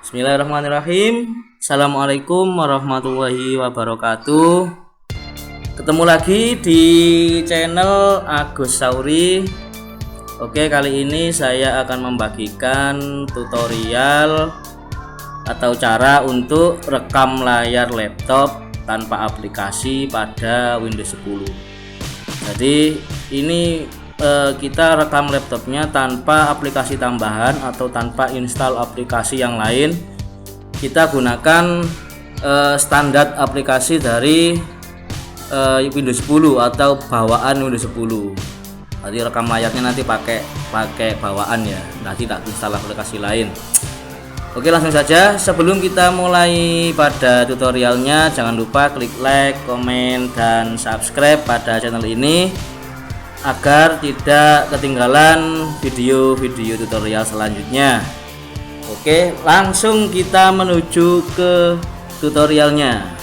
Bismillahirrahmanirrahim. Assalamualaikum warahmatullahi wabarakatuh. Ketemu lagi di channel Agus Sauri. Oke, kali ini saya akan membagikan tutorial atau cara untuk rekam layar laptop tanpa aplikasi pada Windows 10. Jadi ini kita rekam laptopnya tanpa aplikasi tambahan atau tanpa install aplikasi yang lain. Kita gunakan standar aplikasi dari Windows 10 atau bawaan Windows 10. Jadi rekam layarnya nanti pakai bawaan ya, nanti tak install aplikasi lain. Oke, langsung saja. Sebelum kita mulai pada tutorialnya, jangan lupa klik like, komen, dan subscribe pada channel ini agar tidak ketinggalan video-video tutorial selanjutnya. Oke, langsung kita menuju ke tutorialnya.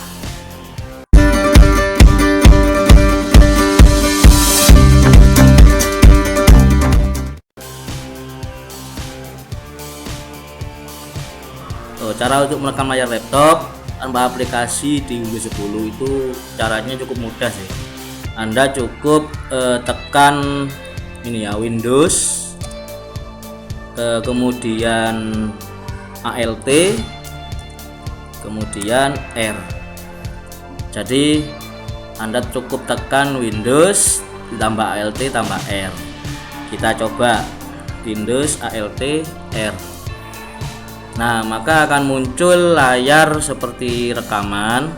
Cara untuk merekam layar laptop tanpa aplikasi di Windows 10 itu caranya cukup mudah sih. Anda cukup tekan ini ya, Windows, kemudian Alt, kemudian R. Jadi Anda cukup tekan Windows ditambah Alt tambah R. Kita coba Windows Alt R. Nah, maka akan muncul layar seperti rekaman.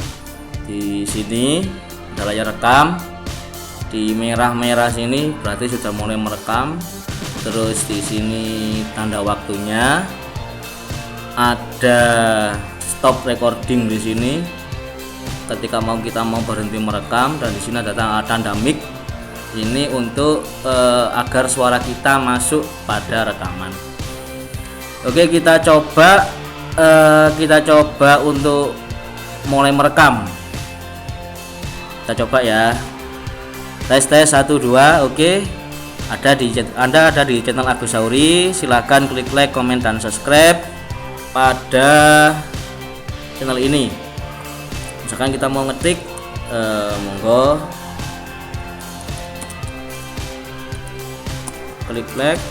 Di sini ada layar rekam. Di merah-merah sini berarti sudah mulai merekam. Terus di sini tanda waktunya, ada stop recording di sini ketika kita mau berhenti merekam, dan di sini ada tanda mic. Ini untuk agar suara kita masuk pada rekaman. Oke, kita coba untuk mulai merekam. Kita coba ya. Tes 1 2. Oke. Anda ada di channel Agus Sauri. Silahkan klik like, komen, dan subscribe pada channel ini. Misalkan kita mau ngetik, monggo klik like,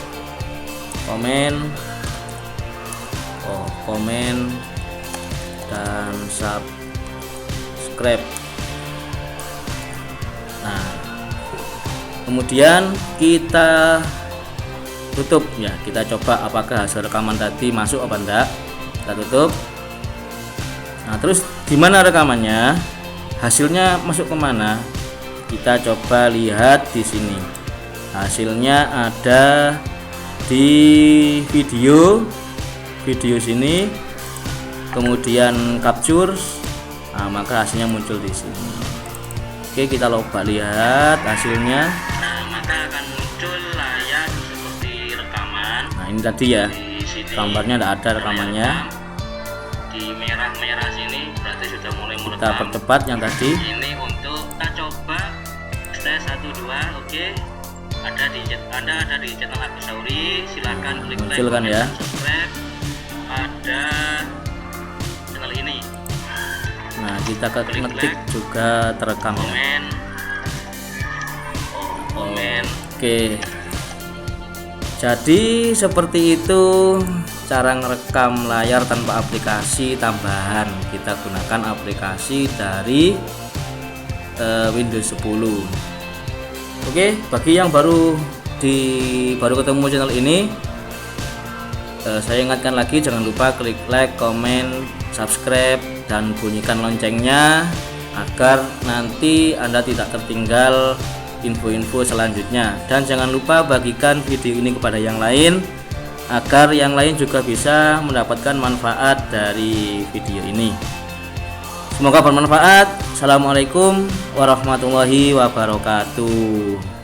komen, dan subscribe. Nah, kemudian kita tutup ya. Kita coba apakah hasil rekaman tadi masuk apa enggak. Kita tutup. Nah, terus gimana rekamannya? Hasilnya masuk kemana? Kita coba lihat di sini. Hasilnya ada di video sini, kemudian capture. Nah, maka hasilnya muncul di sini. Oke, kita coba lihat hasilnya. Nah, maka akan muncul layar seperti rekaman. Nah, ini tadi ya, gambarnya tidak ada rekamannya. Di merah-merah sini berarti sudah mulai merekam. Kita percepat yang tadi. Ini untuk kita coba tes 1 2. Oke. Anda ada di channel Agus Sauri. Silakan klik like, komen, ya, subscribe pada channel ini. Nah, kita ketik juga terekam ya. Oke. Jadi seperti itu cara ngerekam layar tanpa aplikasi tambahan. Kita gunakan aplikasi dari Windows 10. Oke, bagi yang baru ketemu channel ini, saya ingatkan lagi, jangan lupa klik like, komen, subscribe, dan bunyikan loncengnya agar nanti Anda tidak tertinggal info-info selanjutnya. Dan jangan lupa bagikan video ini kepada yang lain agar yang lain juga bisa mendapatkan manfaat dari video ini. Semoga bermanfaat. Assalamualaikum warahmatullahi wabarakatuh.